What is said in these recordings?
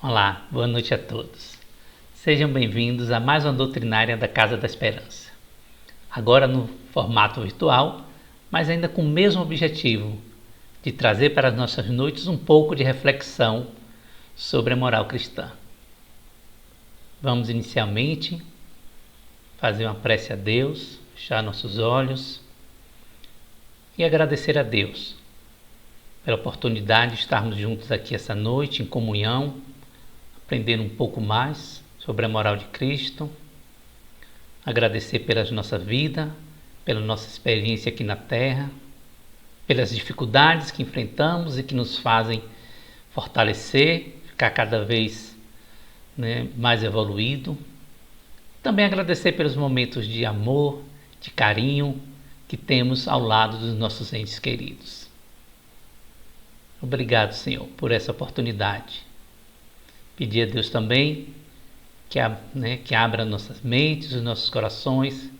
Olá, boa noite a todos. Sejam bem-vindos a mais uma doutrinária da Casa da Esperança. Agora no formato virtual, mas ainda com o mesmo objetivo de trazer para as nossas noites um pouco de reflexão sobre a moral cristã. Vamos inicialmente fazer uma prece a Deus, fechar nossos olhos e agradecer a Deus pela oportunidade de estarmos juntos aqui essa noite em comunhão, aprendendo um pouco mais sobre a moral de Cristo, agradecer pela nossa vida, pela nossa experiência aqui na Terra, pelas dificuldades que enfrentamos e que nos fazem fortalecer, ficar cada vez mais evoluído. Também agradecer pelos momentos de amor, de carinho que temos ao lado dos nossos entes queridos. Obrigado, Senhor, por essa oportunidade. Pedir a Deus também que abra nossas mentes, os nossos corações,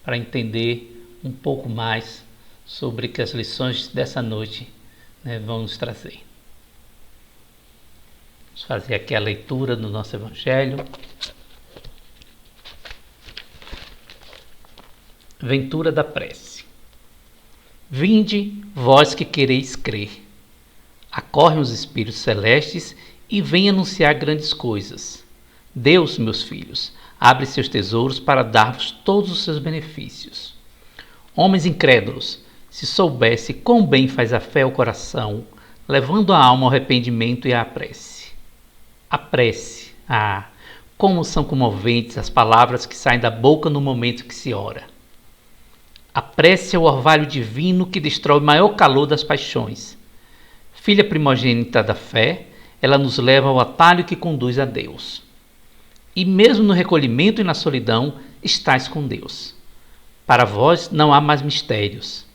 para entender um pouco mais sobre o que as lições dessa noite vão nos trazer. Vamos fazer aqui a leitura do nosso Evangelho. Ventura da prece. Vinde, vós que quereis crer. Acorrem os espíritos celestes e vem anunciar grandes coisas. Deus, meus filhos, abre seus tesouros para dar-vos todos os seus benefícios. Homens incrédulos, se soubesse quão bem faz a fé ao coração, levando a alma ao arrependimento e à prece. A prece, como são comoventes as palavras que saem da boca no momento que se ora. A prece é o orvalho divino que destrói o maior calor das paixões. Filha primogênita da fé, ela nos leva ao atalho que conduz a Deus. E mesmo no recolhimento e na solidão, estais com Deus. Para vós não há mais mistérios.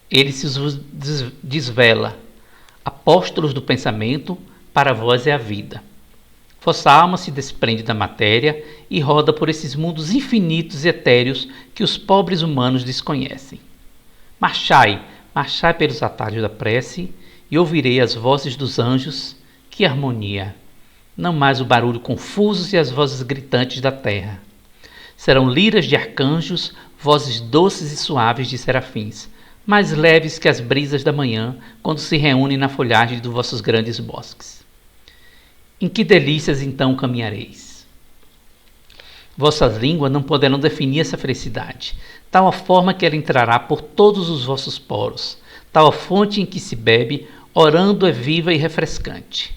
Ele se vos desvela. Apóstolos do pensamento, para vós é a vida. Vossa alma se desprende da matéria e roda por esses mundos infinitos e etéreos que os pobres humanos desconhecem. Marchai pelos atalhos da prece e ouvirei as vozes dos anjos. Que harmonia! Não mais o barulho confuso e as vozes gritantes da terra. Serão liras de arcanjos, vozes doces e suaves de serafins, mais leves que as brisas da manhã, quando se reúnem na folhagem dos vossos grandes bosques. Em que delícias então caminhareis? Vossas línguas não poderão definir essa felicidade, tal a forma que ela entrará por todos os vossos poros, tal a fonte em que se bebe, orando é viva e refrescante.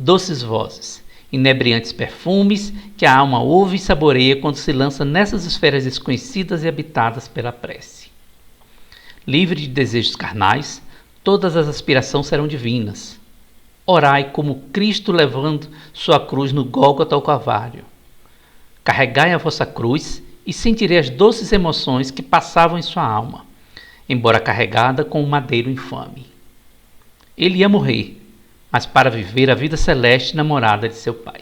Doces vozes, inebriantes perfumes que a alma ouve e saboreia quando se lança nessas esferas desconhecidas e habitadas pela prece. Livre de desejos carnais, todas as aspirações serão divinas. Orai como Cristo levando sua cruz no Gólgota ao Calvário. Carregai a vossa cruz e sentirei as doces emoções que passavam em sua alma, embora carregada com um madeiro infame. Ele ia morrer, mas para viver a vida celeste na morada de seu Pai.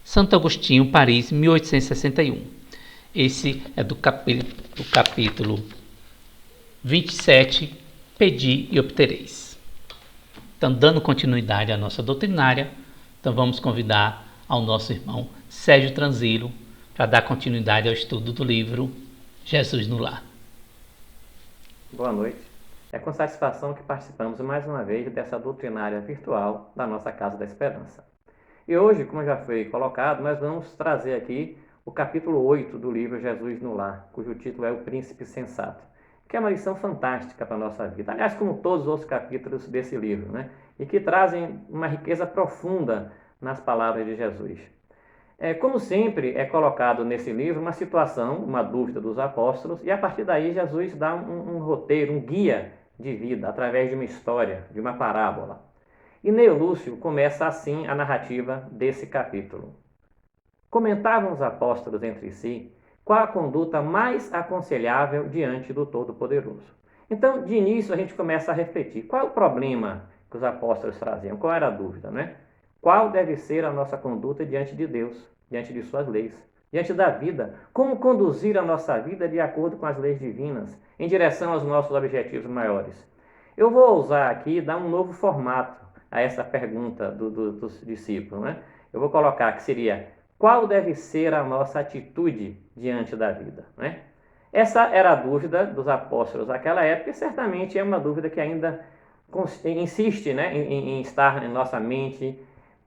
Santo Agostinho, Paris, 1861. Esse é do capítulo 27, Pedi e obtereis. Então, dando continuidade à nossa doutrinária, então vamos convidar ao nosso irmão Sérgio Tranzilo para dar continuidade ao estudo do livro Jesus no Lar. Boa noite. É com satisfação que participamos mais uma vez dessa doutrinária virtual da nossa Casa da Esperança. E hoje, como já foi colocado, nós vamos trazer aqui o capítulo 8 do livro Jesus no Lar, cujo título é O Príncipe Sensato, que é uma lição fantástica para a nossa vida. Aliás, como todos os outros capítulos desse livro, e que trazem uma riqueza profunda nas palavras de Jesus. Como sempre, é colocado nesse livro uma situação, uma dúvida dos apóstolos, e a partir daí Jesus dá um roteiro, um guia de vida, através de uma história, de uma parábola. E Neio Lúcio começa assim a narrativa desse capítulo. Comentavam os apóstolos entre si qual a conduta mais aconselhável diante do Todo-Poderoso. Então, de início, a gente começa a refletir. Qual é o problema que os apóstolos traziam? Qual era a dúvida, Qual deve ser a nossa conduta diante de Deus, diante de suas leis, diante da vida? Como conduzir a nossa vida de acordo com as leis divinas, em direção aos nossos objetivos maiores? Eu vou usar aqui, dar um novo formato a essa pergunta dos discípulos, né? Eu vou colocar que seria: qual deve ser a nossa atitude diante da vida, né? Essa era a dúvida dos apóstolos naquela época e certamente é uma dúvida que ainda insiste, né, em estar em nossa mente,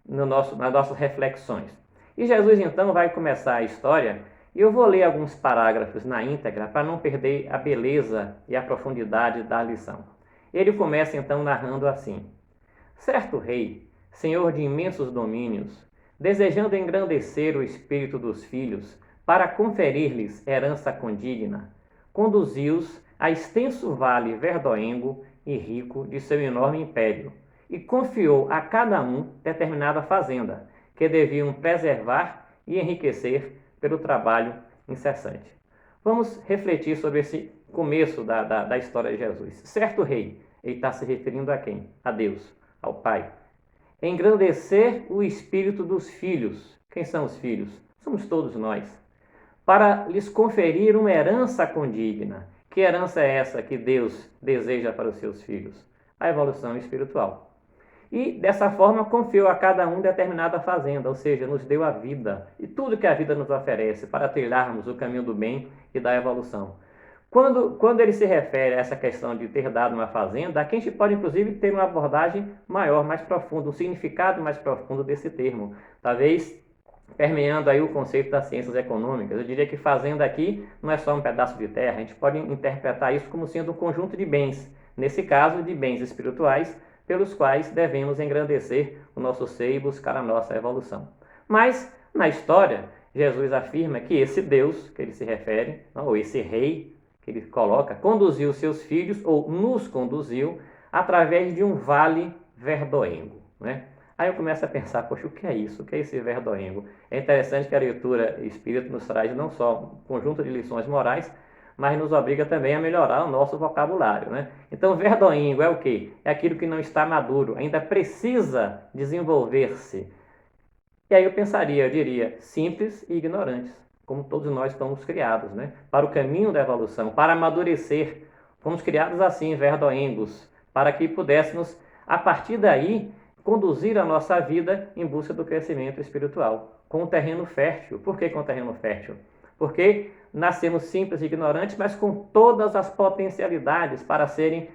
nas nossas reflexões. E Jesus então vai começar a história e eu vou ler alguns parágrafos na íntegra para não perder a beleza e a profundidade da lição. Ele começa então narrando assim: certo rei, senhor de imensos domínios, desejando engrandecer o espírito dos filhos para conferir-lhes herança condigna, conduziu-os a extenso vale verdoengo e rico de seu enorme império, e confiou a cada um determinada fazenda, que deviam preservar e enriquecer pelo trabalho incessante. Vamos refletir sobre esse começo da história de Jesus. Certo rei, ele está se referindo a quem? A Deus, ao Pai. Engrandecer o espírito dos filhos. Quem são os filhos? Somos todos nós. Para lhes conferir uma herança condigna. Que herança é essa que Deus deseja para os seus filhos? A evolução espiritual. E dessa forma confiou a cada um determinada fazenda, ou seja, nos deu a vida e tudo que a vida nos oferece para trilharmos o caminho do bem e da evolução. Quando ele se refere a essa questão de ter dado uma fazenda, aqui a gente pode inclusive ter uma abordagem maior, mais profunda, um significado mais profundo desse termo. Talvez permeando aí o conceito das ciências econômicas. Eu diria que fazenda aqui não é só um pedaço de terra, a gente pode interpretar isso como sendo um conjunto de bens, nesse caso de bens espirituais, pelos quais devemos engrandecer o nosso ser e buscar a nossa evolução. Mas, na história, Jesus afirma que esse Deus, que ele se refere, ou esse rei, que ele coloca, conduziu seus filhos, ou nos conduziu, através de um vale verdoengo, né? Aí eu começo a pensar, poxa, o que é isso? O que é esse verdoengo? É interessante que a leitura espírita nos traz não só um conjunto de lições morais, mas nos obriga também a melhorar o nosso vocabulário, né? Então, verdoengo é o quê? É aquilo que não está maduro, ainda precisa desenvolver-se. E aí eu pensaria, eu diria, simples e ignorantes, como todos nós estamos criados, né? Para o caminho da evolução, para amadurecer. Fomos criados assim, verdoengos, para que pudéssemos, a partir daí, conduzir a nossa vida em busca do crescimento espiritual, com um terreno fértil. Por que com um terreno fértil? Porque nascemos simples e ignorantes, mas com todas as potencialidades para serem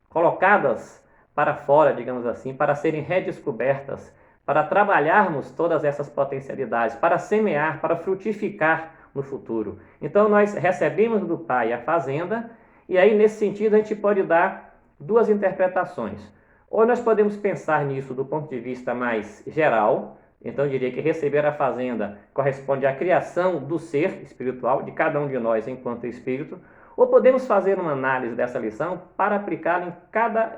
colocadas para fora, digamos assim, para serem redescobertas, para trabalharmos todas essas potencialidades, para semear, para frutificar no futuro. Então nós recebemos do Pai a fazenda, e aí nesse sentido a gente pode dar duas interpretações. Ou nós podemos pensar nisso do ponto de vista mais geral. Então eu diria que receber a fazenda corresponde à criação do ser espiritual, de cada um de nós enquanto espírito. Ou podemos fazer uma análise dessa lição para aplicá-la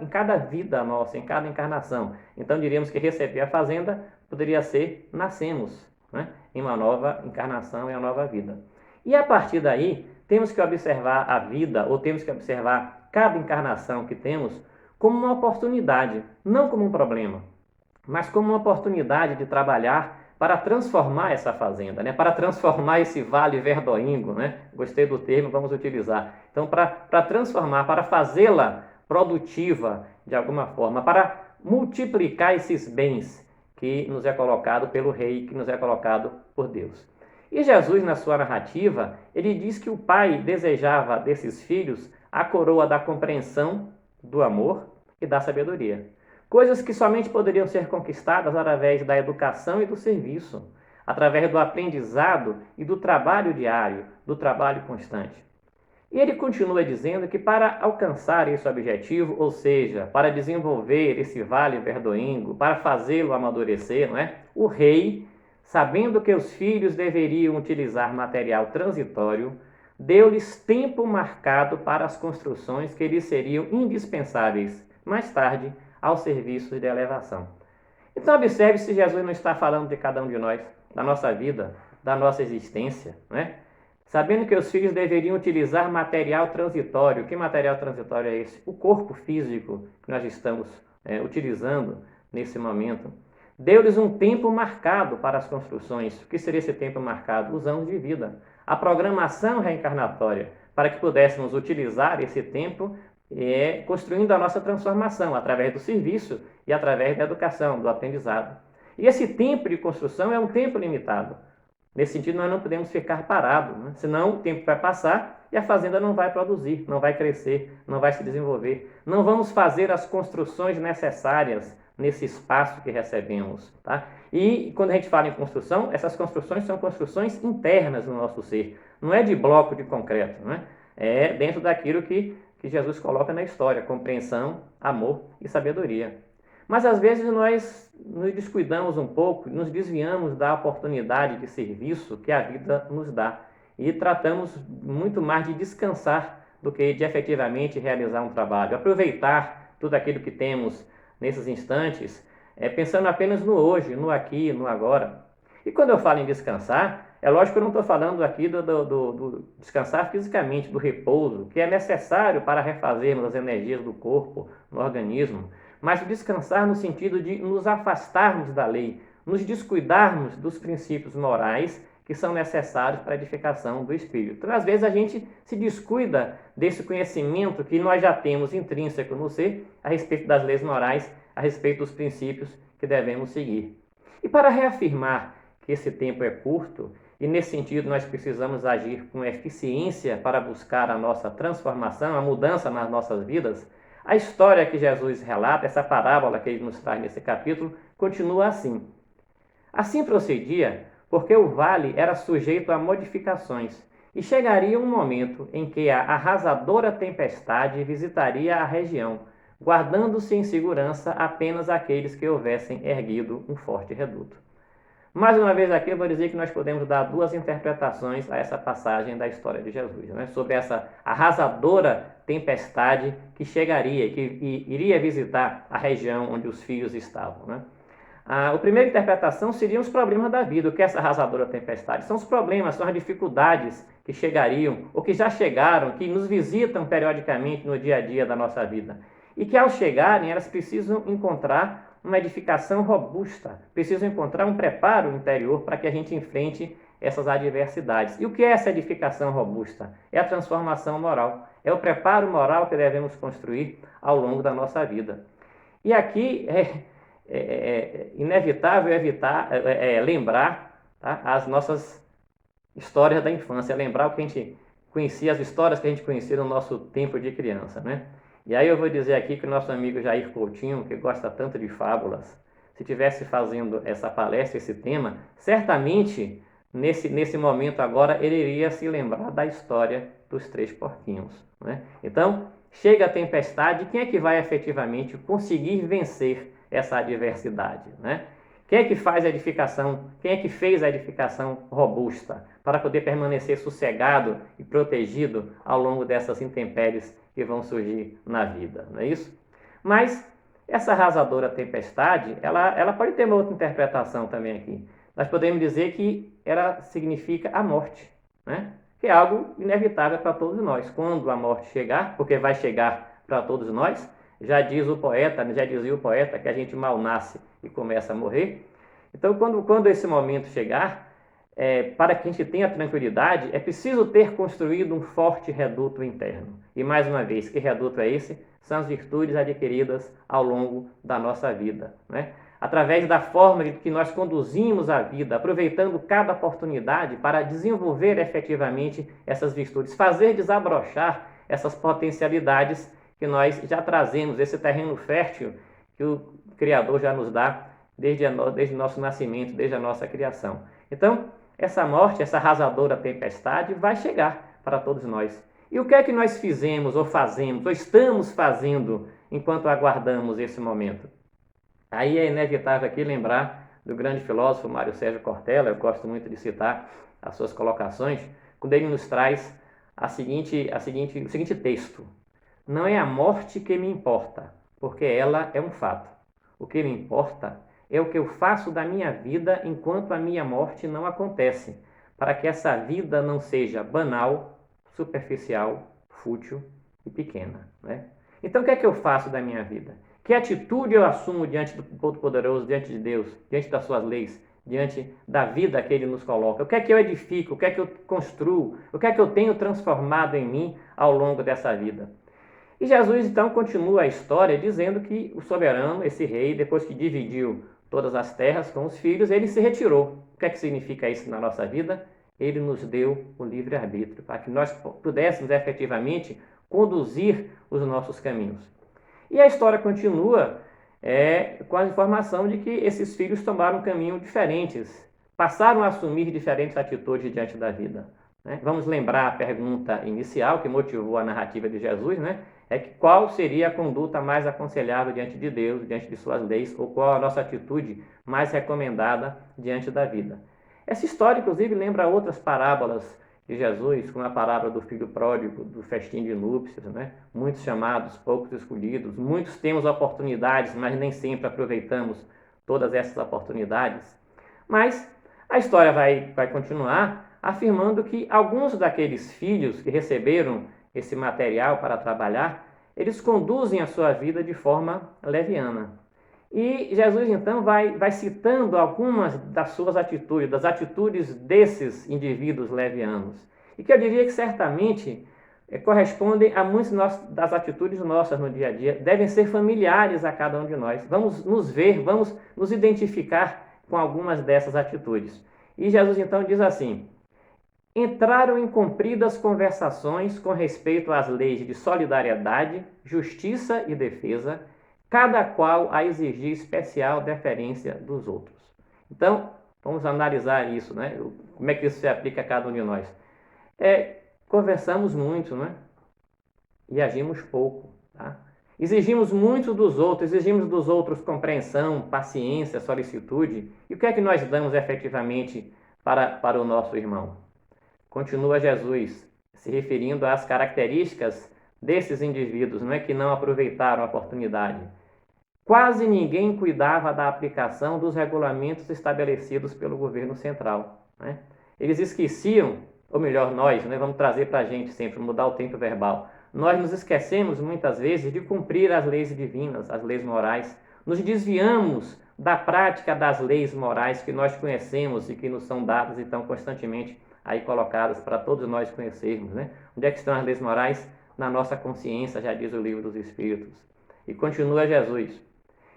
em cada vida nossa, em cada encarnação. Então diríamos que receber a fazenda poderia ser nascemos, né, em uma nova encarnação, em uma nova vida. E a partir daí, temos que observar a vida, ou temos que observar cada encarnação que temos, como uma oportunidade, não como um problema, mas como uma oportunidade de trabalhar para transformar essa fazenda, né? Para transformar esse vale verdoengo, né? Gostei do termo, vamos utilizar. Então, para transformar, para fazê-la produtiva de alguma forma, para multiplicar esses bens que nos é colocado pelo Rei, que nos é colocado por Deus. E Jesus, na sua narrativa, ele diz que o Pai desejava desses filhos a coroa da compreensão, do amor e da sabedoria. Coisas que somente poderiam ser conquistadas através da educação e do serviço, através do aprendizado e do trabalho diário, do trabalho constante. E ele continua dizendo que para alcançar esse objetivo, ou seja, para desenvolver esse vale verdoengo, para fazê-lo amadurecer, não é? O rei, sabendo que os filhos deveriam utilizar material transitório, deu-lhes tempo marcado para as construções que lhes seriam indispensáveis mais tarde aos serviços de elevação. Então observe se Jesus não está falando de cada um de nós, da nossa vida, da nossa existência, né? Sabendo que os filhos deveriam utilizar material transitório. Que material transitório é esse? O corpo físico que nós estamos utilizando nesse momento. Deu-lhes um tempo marcado para as construções. O que seria esse tempo marcado? Os anos de vida. A programação reencarnatória, para que pudéssemos utilizar esse tempo construindo a nossa transformação através do serviço e através da educação, do aprendizado. E esse tempo de construção é um tempo limitado. Nesse sentido, nós não podemos ficar parados, né? Senão o tempo vai passar e a fazenda não vai produzir, não vai crescer, não vai se desenvolver. Não vamos fazer as construções necessárias nesse espaço que recebemos. Tá? E quando a gente fala em construção, essas construções são construções internas no nosso ser. Não é de bloco de concreto, né? É dentro daquilo que Jesus coloca na história: compreensão, amor e sabedoria. Mas às vezes nós nos descuidamos um pouco, nos desviamos da oportunidade de serviço que a vida nos dá e tratamos muito mais de descansar do que de efetivamente realizar um trabalho, aproveitar tudo aquilo que temos nesses instantes, pensando apenas no hoje, no aqui, no agora. E quando eu falo em descansar, é lógico que eu não estou falando aqui do descansar fisicamente, do repouso, que é necessário para refazermos as energias do corpo, no organismo, mas descansar no sentido de nos afastarmos da lei, nos descuidarmos dos princípios morais que são necessários para a edificação do espírito. Então, às vezes, a gente se descuida desse conhecimento que nós já temos intrínseco no ser a respeito das leis morais, a respeito dos princípios que devemos seguir. E para reafirmar que esse tempo é curto, e nesse sentido nós precisamos agir com eficiência para buscar a nossa transformação, a mudança nas nossas vidas, a história que Jesus relata, essa parábola que ele nos traz nesse capítulo, continua assim. Assim procedia, porque o vale era sujeito a modificações, e chegaria um momento em que a arrasadora tempestade visitaria a região, guardando-se em segurança apenas aqueles que houvessem erguido um forte reduto. Mais uma vez aqui eu vou dizer que nós podemos dar duas interpretações a essa passagem da história de Jesus, né? Sobre essa arrasadora tempestade que chegaria, que iria visitar a região onde os filhos estavam, né? A primeira interpretação seriam os problemas da vida. O que é essa arrasadora tempestade? São os problemas, são as dificuldades que chegariam, ou que já chegaram, que nos visitam periodicamente no dia a dia da nossa vida. E que ao chegarem, elas precisam encontrar uma edificação robusta, precisam encontrar um preparo interior para que a gente enfrente essas adversidades. E o que é essa edificação robusta? É a transformação moral, é o preparo moral que devemos construir ao longo da nossa vida. E aqui é inevitável lembrar, tá, as nossas histórias da infância, lembrar o que a gente conhecia, as histórias que a gente conhecia no nosso tempo de criança, né? E aí eu vou dizer aqui que o nosso amigo Jair Coutinho, que gosta tanto de fábulas, se estivesse fazendo essa palestra, esse tema, certamente, nesse momento agora, ele iria se lembrar da história dos três porquinhos, né? Então, chega a tempestade, quem é que vai efetivamente conseguir vencer essa adversidade, né? Quem é que faz a edificação, quem é que fez a edificação robusta para poder permanecer sossegado e protegido ao longo dessas intempéries que vão surgir na vida, não é isso? Mas essa arrasadora tempestade, ela pode ter uma outra interpretação também aqui. Nós podemos dizer que ela significa a morte, né? Que é algo inevitável para todos nós. Quando a morte chegar, porque vai chegar para todos nós, já dizia o poeta que a gente mal nasce e começa a morrer. Então, quando esse momento chegar, para que a gente tenha tranquilidade, é preciso ter construído um forte reduto interno. E mais uma vez, que reduto é esse? São as virtudes adquiridas ao longo da nossa vida, né? Através da forma que nós conduzimos a vida, aproveitando cada oportunidade para desenvolver efetivamente essas virtudes, fazer desabrochar essas potencialidades que nós já trazemos, esse terreno fértil que o Criador já nos dá desde o nosso nascimento, desde a nossa criação. Então, essa morte, essa arrasadora tempestade vai chegar para todos nós. E o que é que nós fizemos, ou fazemos, ou estamos fazendo enquanto aguardamos esse momento? Aí é inevitável aqui lembrar do grande filósofo Mário Sérgio Cortella, eu gosto muito de citar as suas colocações, quando ele nos traz o seguinte texto: não é a morte que me importa, porque ela é um fato. O que me importa é o que eu faço da minha vida enquanto a minha morte não acontece, para que essa vida não seja banal, superficial, fútil e pequena, né? Então, o que é que eu faço da minha vida? Que atitude eu assumo diante do Todo-Poderoso, diante de Deus, diante das suas leis, diante da vida que Ele nos coloca? O que é que eu edifico? O que é que eu construo? O que é que eu tenho transformado em mim ao longo dessa vida? E Jesus então continua a história dizendo que o soberano, esse rei, depois que dividiu todas as terras com os filhos, ele se retirou. O que é que significa isso na nossa vida? Ele nos deu o livre-arbítrio, para que nós pudéssemos efetivamente conduzir os nossos caminhos. E a história continua com a informação de que esses filhos tomaram caminhos diferentes, passaram a assumir diferentes atitudes diante da vida. Né? Vamos lembrar a pergunta inicial que motivou a narrativa de Jesus, né? É que qual seria a conduta mais aconselhável diante de Deus, diante de suas leis, ou qual a nossa atitude mais recomendada diante da vida. Essa história, inclusive, lembra outras parábolas de Jesus, como a parábola do filho pródigo, do festim de núpcias, né? Muitos chamados, poucos escolhidos, muitos temos oportunidades, mas nem sempre aproveitamos todas essas oportunidades. Mas a história vai continuar afirmando que alguns daqueles filhos que receberam esse material para trabalhar, eles conduzem a sua vida de forma leviana. E Jesus então vai citando algumas das suas atitudes, das atitudes desses indivíduos levianos. E que eu diria que certamente correspondem a muitas das atitudes nossas no dia a dia, devem ser familiares a cada um de nós. Vamos nos ver, vamos nos identificar com algumas dessas atitudes. E Jesus então diz assim: entraram em compridas conversações com respeito às leis de solidariedade, justiça e defesa, cada qual a exigir especial deferência dos outros. Então, vamos analisar isso, né? Como é que isso se aplica a cada um de nós? Conversamos muito, né? E agimos pouco, tá? Exigimos muito dos outros, exigimos dos outros compreensão, paciência, solicitude. E o que é que nós damos efetivamente para o nosso irmão? Continua Jesus se referindo às características desses indivíduos, não é, que não aproveitaram a oportunidade. Quase ninguém cuidava da aplicação dos regulamentos estabelecidos pelo governo central, né? Eles esqueciam, ou melhor, nós, né, vamos trazer para a gente sempre, mudar o tempo verbal. Nós nos esquecemos muitas vezes de cumprir as leis divinas, as leis morais. Nos desviamos da prática das leis morais que nós conhecemos e que nos são dadas e estão constantemente aí colocadas para todos nós conhecermos, né? Onde é que estão as leis morais? Na nossa consciência, já diz o livro dos Espíritos. E continua Jesus: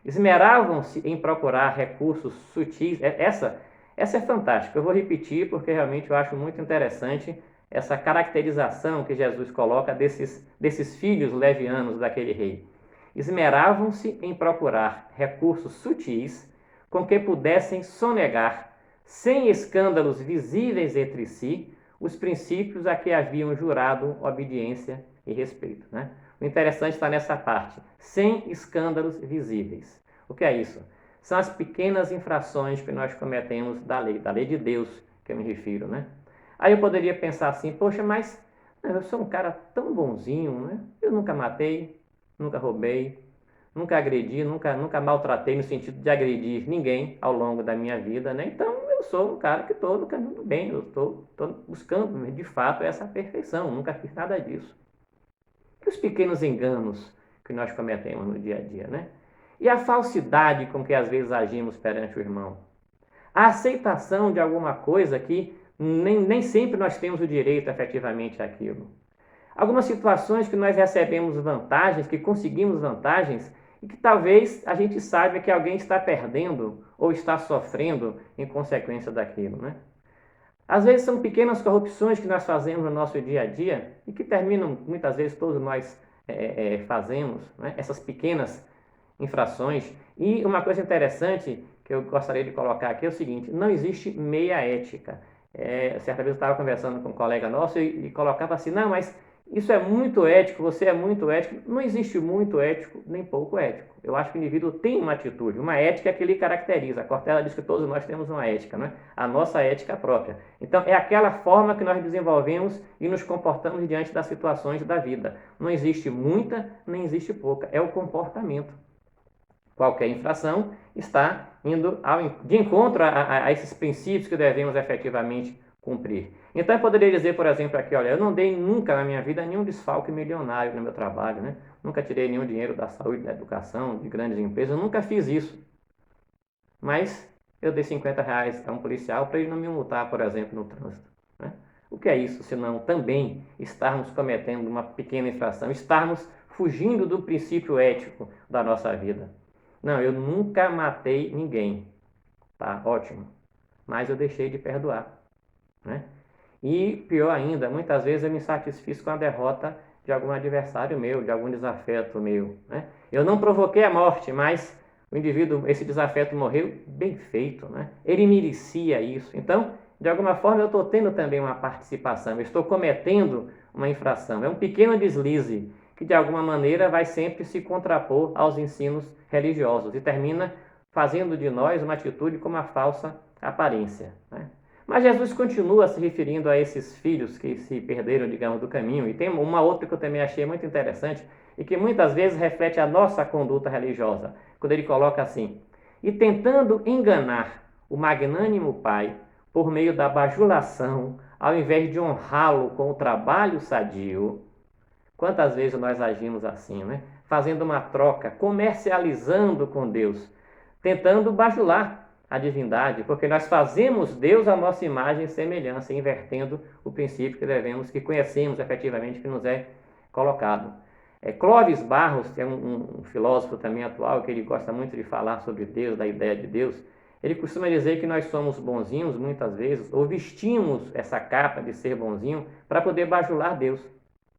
esmeravam-se em procurar recursos sutis. Essa é fantástica. Eu vou repetir porque realmente eu acho muito interessante essa caracterização que Jesus coloca desses filhos levianos daquele rei. Esmeravam-se em procurar recursos sutis com que pudessem sonegar, sem escândalos visíveis entre si, os princípios a que haviam jurado obediência e respeito, né? O interessante está nessa parte, sem escândalos visíveis. O que é isso? São as pequenas infrações que nós cometemos da lei de Deus, que eu me refiro, né? Aí eu poderia pensar assim, poxa, mas eu sou um cara tão bonzinho, né? Eu nunca matei, nunca roubei, nunca agredi, nunca maltratei no sentido de agredir ninguém ao longo da minha vida, né? Então eu sou um cara que estou no caminho do bem, eu estou buscando de fato essa perfeição, nunca fiz nada disso. E os pequenos enganos que nós cometemos no dia a dia, né? E a falsidade com que às vezes agimos perante o irmão. A aceitação de alguma coisa que nem sempre nós temos o direito efetivamente àquilo. Algumas situações que nós recebemos vantagens, que conseguimos vantagens, e que talvez a gente saiba que alguém está perdendo ou está sofrendo em consequência daquilo, né? Às vezes são pequenas corrupções que nós fazemos no nosso dia a dia e que terminam, muitas vezes, todos nós fazemos, né? Essas pequenas infrações. E uma coisa interessante que eu gostaria de colocar aqui é o seguinte: não existe meia ética. Certa vez eu estava conversando com um colega nosso e colocava assim, não, mas isso é muito ético, você é muito ético. Não existe muito ético, nem pouco ético. Eu acho que o indivíduo tem uma atitude, uma ética que ele caracteriza. A Cortella diz que todos nós temos uma ética, né? A nossa ética própria. Então, é aquela forma que nós desenvolvemos e nos comportamos diante das situações da vida. Não existe muita, nem existe pouca. É o comportamento. Qualquer infração está indo de encontro a esses princípios que devemos efetivamente cumprir. Então, eu poderia dizer, por exemplo, aqui, olha, eu não dei nunca na minha vida nenhum desfalque milionário no meu trabalho, né? Nunca tirei nenhum dinheiro da saúde, da educação, de grandes empresas, eu nunca fiz isso. Mas eu dei R$50 a um policial para ele não me multar, por exemplo, no trânsito, né? O que é isso, senão também estarmos cometendo uma pequena infração, estarmos fugindo do princípio ético da nossa vida. Não, eu nunca matei ninguém. Tá, ótimo. Mas eu deixei de perdoar, né? E pior ainda, muitas vezes eu me satisfiz com a derrota de algum adversário meu, de algum desafeto meu, né? Eu não provoquei a morte, mas o indivíduo, esse desafeto morreu bem feito, né? Ele merecia isso. Então, de alguma forma, eu estou tendo também uma participação, eu estou cometendo uma infração. É um pequeno deslize que, de alguma maneira, vai sempre se contrapor aos ensinos religiosos e termina fazendo de nós uma atitude com uma falsa aparência, né? Mas Jesus continua se referindo a esses filhos que se perderam, digamos, do caminho. E tem uma outra que eu também achei muito interessante e que muitas vezes reflete a nossa conduta religiosa, quando ele coloca assim: e tentando enganar o magnânimo Pai por meio da bajulação, ao invés de honrá-lo com o trabalho sadio. Quantas vezes nós agimos assim, né? Fazendo uma troca, comercializando com Deus, tentando bajular a divindade, porque nós fazemos Deus a nossa imagem e semelhança, invertendo o princípio que conhecemos efetivamente, que nos é colocado. Clóvis Barros, que é um filósofo também atual, que ele gosta muito de falar sobre Deus, da ideia de Deus, ele costuma dizer que nós somos bonzinhos muitas vezes, ou vestimos essa capa de ser bonzinho para poder bajular Deus,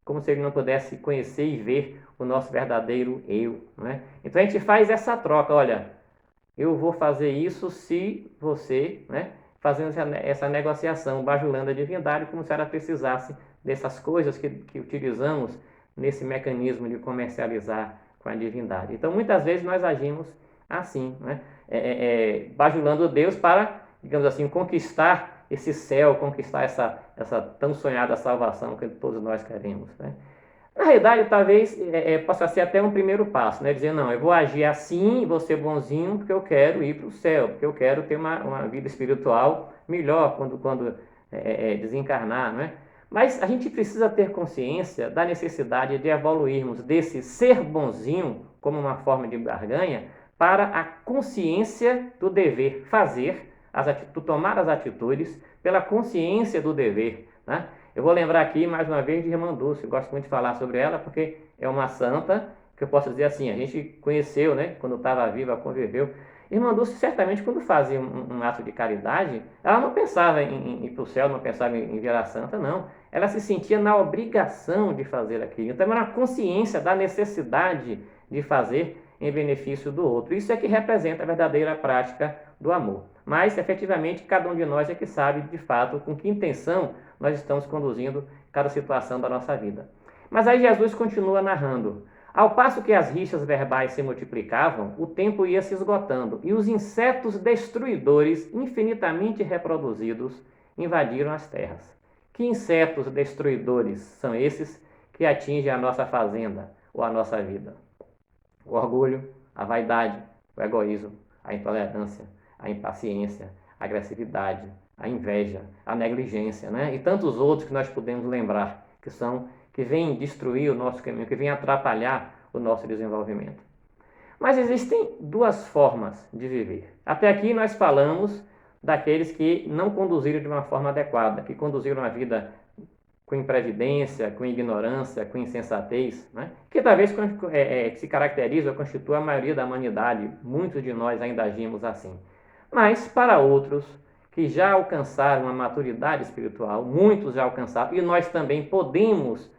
como se ele não pudesse conhecer e ver o nosso verdadeiro eu, né? Então a gente faz essa troca, olha, eu vou fazer isso se você, né, fazendo essa negociação, bajulando a divindade, como se ela precisasse dessas coisas que utilizamos nesse mecanismo de comercializar com a divindade. Então, muitas vezes nós agimos assim, né, bajulando Deus para, digamos assim, conquistar esse céu, conquistar essa tão sonhada salvação que todos nós queremos, né? Na realidade, talvez possa ser até um primeiro passo, né? Dizer, não, eu vou agir assim, vou ser bonzinho, porque eu quero ir para o céu, porque eu quero ter uma vida espiritual melhor quando desencarnar, né? Mas a gente precisa ter consciência da necessidade de evoluirmos desse ser bonzinho, como uma forma de barganha, para a consciência do dever fazer, tomar as atitudes pela consciência do dever, né? Eu vou lembrar aqui mais uma vez de Irmã Dulce, eu gosto muito de falar sobre ela porque é uma santa que eu posso dizer assim, a gente conheceu, né, quando estava viva, conviveu. Irmã Dulce certamente quando fazia um ato de caridade, ela não pensava em ir para o céu, não pensava em virar santa, não. Ela se sentia na obrigação de fazer aquilo, então era uma consciência da necessidade de fazer em benefício do outro. Isso é que representa a verdadeira prática do amor. Mas, efetivamente, cada um de nós é que sabe, de fato, com que intenção nós estamos conduzindo cada situação da nossa vida. Mas aí Jesus continua narrando. Ao passo que as rixas verbais se multiplicavam, o tempo ia se esgotando e os insetos destruidores, infinitamente reproduzidos, invadiram as terras. Que insetos destruidores são esses que atingem a nossa fazenda ou a nossa vida? O orgulho, a vaidade, o egoísmo, a intolerância, a impaciência, a agressividade, a inveja, a negligência, né? E tantos outros que nós podemos lembrar, que vêm destruir o nosso caminho, que vêm atrapalhar o nosso desenvolvimento. Mas existem duas formas de viver. Até aqui nós falamos daqueles que não conduziram de uma forma adequada, que conduziram a vida com imprevidência, com ignorância, com insensatez, né? Que talvez se caracteriza ou constitua a maioria da humanidade. Muitos de nós ainda agimos assim. Mas para outros que já alcançaram uma maturidade espiritual, muitos já alcançaram, e nós também podemos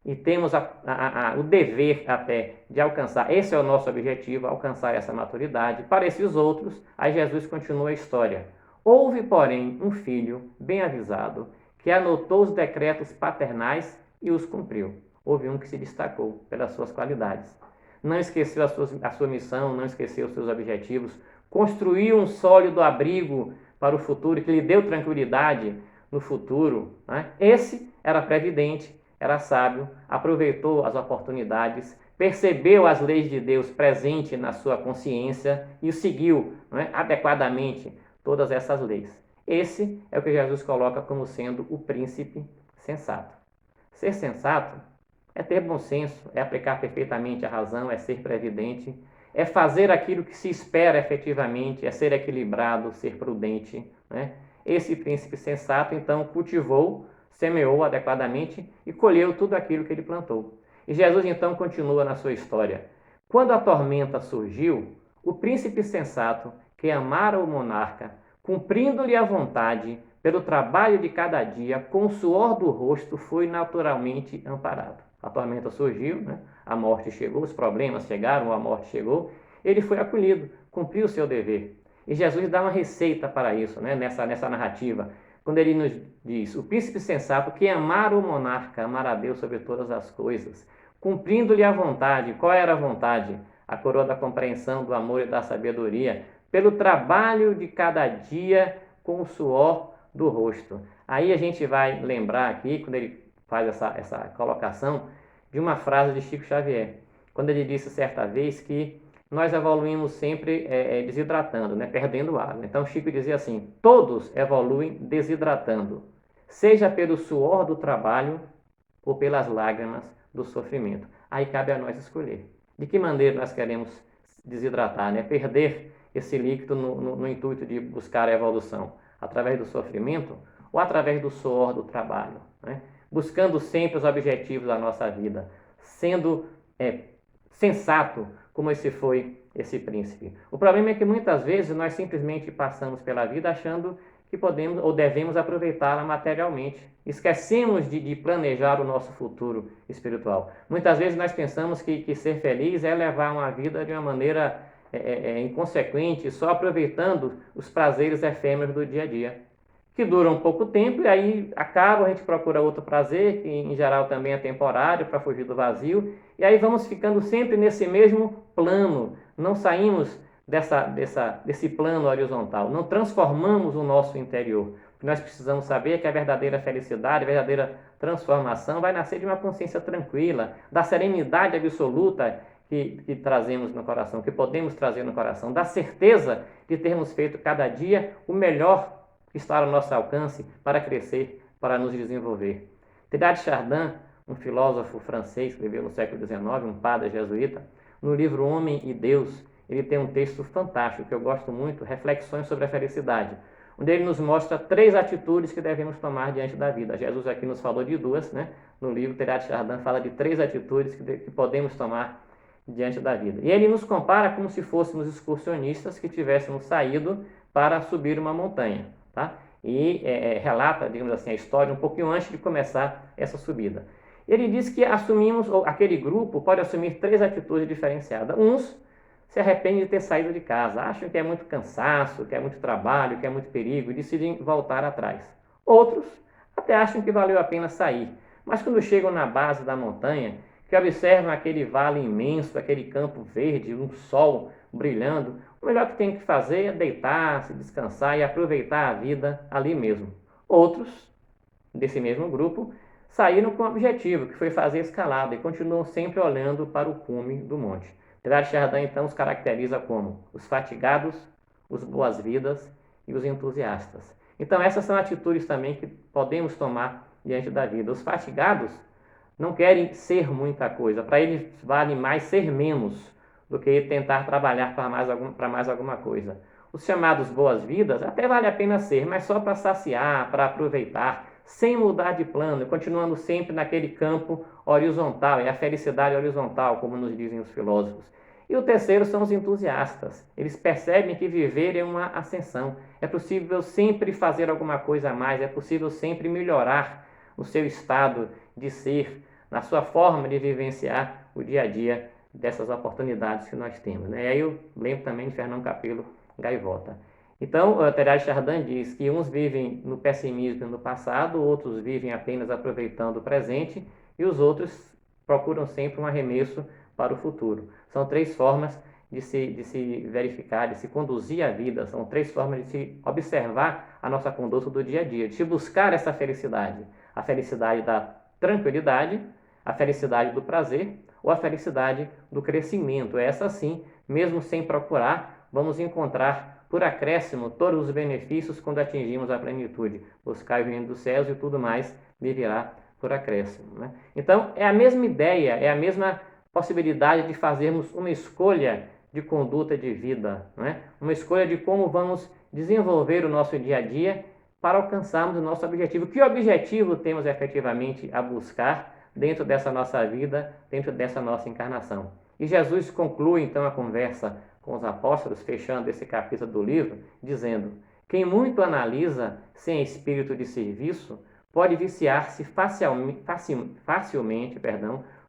e temos o dever até de alcançar, esse é o nosso objetivo, alcançar essa maturidade. Para esses outros, aí Jesus continua a história. Houve, porém, um filho bem avisado, que anotou os decretos paternais e os cumpriu. Houve um que se destacou pelas suas qualidades. Não esqueceu a sua missão, não esqueceu os seus objetivos, construiu um sólido abrigo para o futuro, que lhe deu tranquilidade no futuro, né? Esse era previdente, era sábio, aproveitou as oportunidades, percebeu as leis de Deus presente na sua consciência e seguiu, né, adequadamente todas essas leis. Esse é o que Jesus coloca como sendo o príncipe sensato. Ser sensato é ter bom senso, é aplicar perfeitamente a razão, é ser previdente, é fazer aquilo que se espera efetivamente, é ser equilibrado, ser prudente, né? Esse príncipe sensato, então, cultivou, semeou adequadamente e colheu tudo aquilo que ele plantou. E Jesus então continua na sua história. Quando a tormenta surgiu, o príncipe sensato, que amara o monarca, cumprindo-lhe a vontade, pelo trabalho de cada dia, com o suor do rosto, foi naturalmente amparado. A tormenta surgiu, né? A morte chegou, os problemas chegaram, a morte chegou, ele foi acolhido, cumpriu o seu dever. E Jesus dá uma receita para isso, né? nessa narrativa, quando ele nos diz: o príncipe sensato, que amara o monarca, amará a Deus sobre todas as coisas, cumprindo-lhe a vontade. Qual era a vontade? A coroa da compreensão, do amor e da sabedoria, pelo trabalho de cada dia, com o suor do rosto. Aí a gente vai lembrar aqui, quando ele faz essa colocação, de uma frase de Chico Xavier, quando ele disse certa vez que nós evoluímos sempre desidratando, né? Perdendo água. Então Chico dizia assim: todos evoluem desidratando, seja pelo suor do trabalho ou pelas lágrimas do sofrimento. Aí cabe a nós escolher de que maneira nós queremos desidratar, né? Perder esse líquido no intuito de buscar a evolução, através do sofrimento ou através do suor do trabalho, né? Buscando sempre os objetivos da nossa vida, sendo sensato, como esse foi esse príncipe. O problema é que muitas vezes nós simplesmente passamos pela vida achando que podemos ou devemos aproveitá-la materialmente. Esquecemos de planejar o nosso futuro espiritual. Muitas vezes nós pensamos que ser feliz é levar uma vida de uma maneira inconsequente, só aproveitando os prazeres efêmeros do dia a dia, que duram um pouco tempo e aí acaba, a gente procura outro prazer, que em geral também é temporário, para fugir do vazio, e aí vamos ficando sempre nesse mesmo plano, não saímos desse plano horizontal, não transformamos o nosso interior. O que nós precisamos saber é que a verdadeira felicidade, a verdadeira transformação vai nascer de uma consciência tranquila, da serenidade absoluta que trazemos no coração, que podemos trazer no coração, da certeza de termos feito cada dia o melhor que está ao nosso alcance para crescer, para nos desenvolver. Teilhard de Chardin, um filósofo francês que viveu no século XIX, um padre jesuíta, no livro Homem e Deus, ele tem um texto fantástico que eu gosto muito, Reflexões sobre a Felicidade, onde ele nos mostra 3 atitudes que devemos tomar diante da vida. Jesus aqui nos falou de 2, né? No livro Teilhard de Chardin fala de 3 atitudes que podemos tomar diante da vida. E ele nos compara como se fôssemos excursionistas que tivéssemos saído para subir uma montanha, tá? E relata, digamos assim, a história um pouquinho antes de começar essa subida. Ele diz que aquele grupo pode assumir 3 atitudes diferenciadas. Uns se arrependem de ter saído de casa, acham que é muito cansaço, que é muito trabalho, que é muito perigo e decidem voltar atrás. Outros até acham que valeu a pena sair, mas quando chegam na base da montanha, que observam aquele vale imenso, aquele campo verde, um sol brilhando, o melhor que tem que fazer é deitar, se descansar e aproveitar a vida ali mesmo. Outros, desse mesmo grupo, saíram com um objetivo, que foi fazer escalada, e continuam sempre olhando para o cume do monte. Teilhard de Chardin, então, os caracteriza como os fatigados, os boas-vidas e os entusiastas. Então, essas são atitudes também que podemos tomar diante da vida. Os fatigados não querem ser muita coisa, para eles vale mais ser menos do que tentar trabalhar para mais alguma coisa. Os chamados boas-vidas até vale a pena ser, mas só para saciar, para aproveitar, sem mudar de plano, continuando sempre naquele campo horizontal, é a felicidade horizontal, como nos dizem os filósofos. E o terceiro são os entusiastas. Eles percebem que viver é uma ascensão. É possível sempre fazer alguma coisa a mais, é possível sempre melhorar o seu estado de ser, na sua forma de vivenciar o dia a dia dessas oportunidades que nós temos, né? E aí eu lembro também de Fernão Capelo Gaivota. Então, o Teilhard de Chardin diz que uns vivem no pessimismo no passado, outros vivem apenas aproveitando o presente e os outros procuram sempre um arremesso para o futuro. São 3 formas de se verificar, de se conduzir a vida, são 3 formas de se observar a nossa conduta do dia a dia, de se buscar essa felicidade. A felicidade da tranquilidade, a felicidade do prazer ou a felicidade do crescimento. Essa sim, mesmo sem procurar, vamos encontrar por acréscimo todos os benefícios quando atingimos a plenitude. Buscar o reino dos céus e tudo mais lhe virá por acréscimo, né? Então, é a mesma ideia, é a mesma possibilidade de fazermos uma escolha de conduta de vida, né? Uma escolha de como vamos desenvolver o nosso dia a dia para alcançarmos o nosso objetivo. Que objetivo temos efetivamente a buscar dentro dessa nossa vida, dentro dessa nossa encarnação. E Jesus conclui então a conversa com os apóstolos, fechando esse capítulo do livro, dizendo: quem muito analisa sem espírito de serviço pode viciar-se facilmente,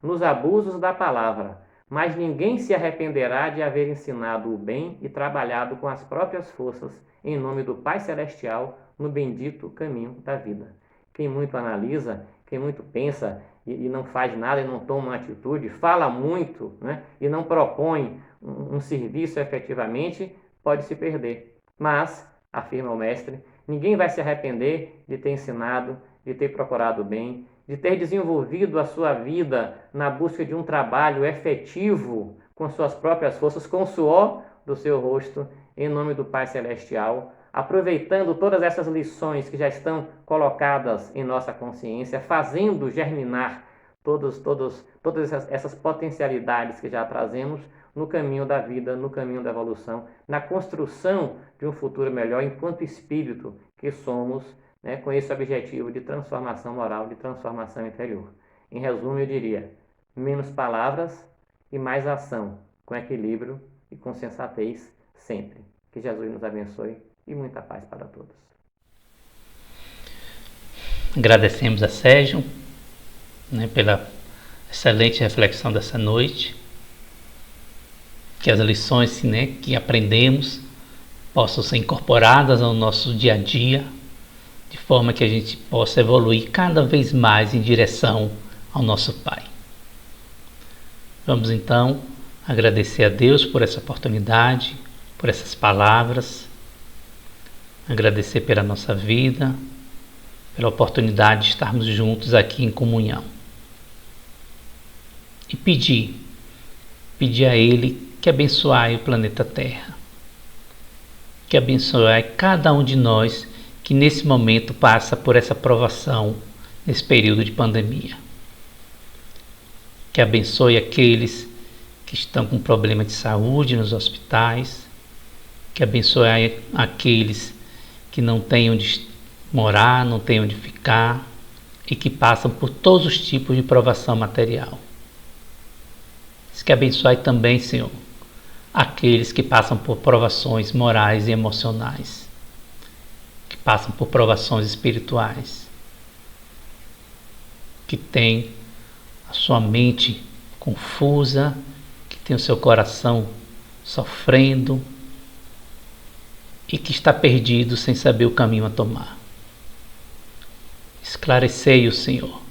nos abusos da palavra, mas ninguém se arrependerá de haver ensinado o bem e trabalhado com as próprias forças em nome do Pai Celestial no bendito caminho da vida. Quem muito analisa, quem muito pensa e não faz nada e não toma uma atitude, fala muito, né, e não propõe um serviço efetivamente, pode se perder. Mas, afirma o mestre, ninguém vai se arrepender de ter ensinado, de ter procurado o bem, de ter desenvolvido a sua vida na busca de um trabalho efetivo com suas próprias forças, com o suor do seu rosto, em nome do Pai Celestial, aproveitando todas essas lições que já estão colocadas em nossa consciência, fazendo germinar todas essas potencialidades que já trazemos no caminho da vida, no caminho da evolução, na construção de um futuro melhor enquanto espírito que somos, né, com esse objetivo de transformação moral, de transformação interior. Em resumo, eu diria, menos palavras e mais ação, com equilíbrio e com sensatez sempre. Que Jesus nos abençoe e muita paz para todos. Agradecemos a Sérgio, né, pela excelente reflexão dessa noite. Que as lições, né, que aprendemos possam ser incorporadas ao nosso dia a dia, de forma que a gente possa evoluir cada vez mais em direção ao nosso Pai. Vamos então agradecer a Deus por essa oportunidade, por essas palavras, agradecer pela nossa vida, pela oportunidade de estarmos juntos aqui em comunhão. E pedir a Ele que abençoe o planeta Terra, que abençoe cada um de nós que nesse momento passa por essa provação, nesse período de pandemia. Que abençoe aqueles que estão com problema de saúde nos hospitais, que abençoe aqueles que não têm onde morar, não têm onde ficar e que passam por todos os tipos de provação material. Que abençoe também, Senhor, aqueles que passam por provações morais e emocionais, que passam por provações espirituais, que têm a sua mente confusa, que tem o seu coração sofrendo e que está perdido sem saber o caminho a tomar. Esclarecei o Senhor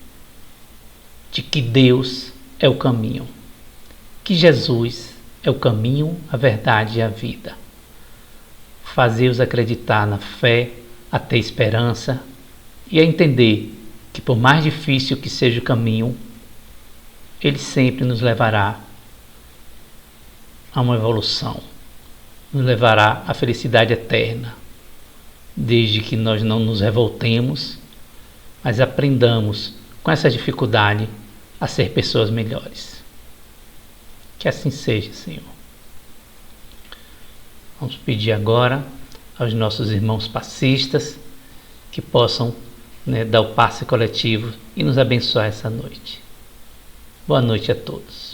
de que Deus é o caminho, que Jesus é o caminho, a verdade e a vida. Fazei-os acreditar na fé, a ter esperança e a entender que por mais difícil que seja o caminho, Ele sempre nos levará a uma evolução, nos levará à felicidade eterna, desde que nós não nos revoltemos, mas aprendamos com essa dificuldade a ser pessoas melhores. Que assim seja, Senhor. Vamos pedir agora aos nossos irmãos passistas que possam, né, dar o passe coletivo e nos abençoar essa noite. Boa noite a todos.